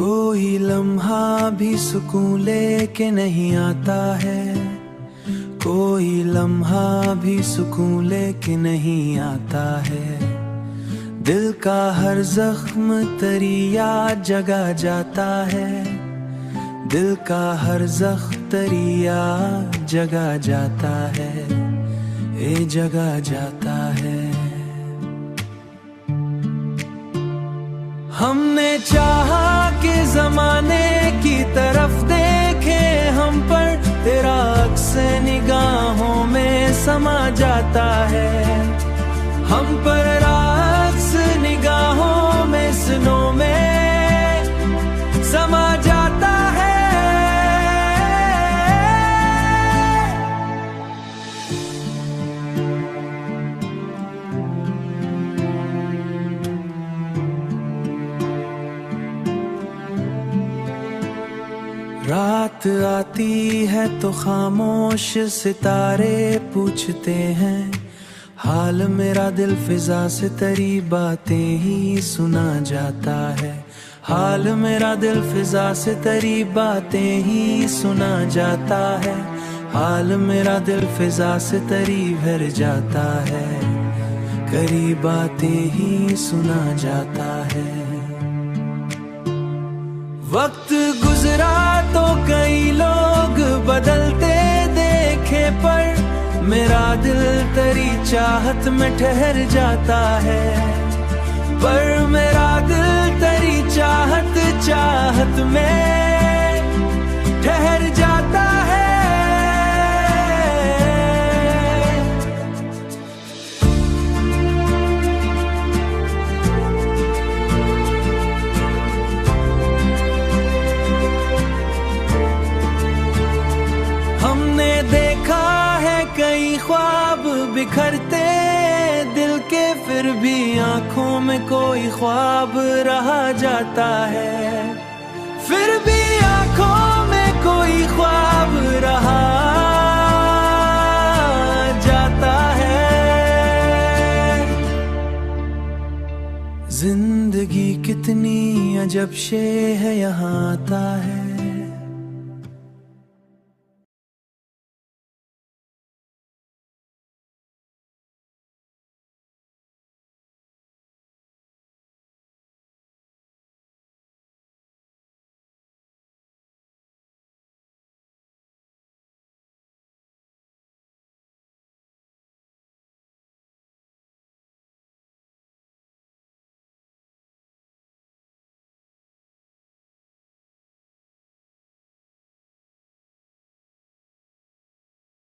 कोई लम्हा भी सुकून लेके नहीं आता है, कोई लम्हा भी सुकून लेके नहीं आता है। दिल का हर जख्म तरिया जगा जाता है, दिल का हर जख्म तरिया जगा जाता है, ये जगा जाता है। हमने चाहा कि जमाने की तरफ देखे हम पर, तेरा अक्स निगाहों में समा जाता है। हम पर अक्स निगाहों में सुनों में समा जाता है। रात आती है तो खामोश सितारे पूछते हैं हाल मेरा, दिल फिजा से तेरी बातें ही सुना जाता है। हाल मेरा दिल फिजा से तेरी बातें ही सुना जाता है। हाल मेरा दिल फिजा से तेरी भर जाता है, करी बातें ही सुना जाता है। वक्त गुजरा तो कई लोग बदलते देखे, पर मेरा दिल तेरी चाहत में ठहर जाता है। पर मेरा दिल तेरी चाहत में ठहर जाता है। हमने देखा है कई ख्वाब बिखरते दिल के, फिर भी आंखों में कोई ख्वाब रहा जाता है। फिर भी आंखों में कोई ख्वाब रहा जाता है। जिंदगी कितनी अजब शे है, यहाँ आता है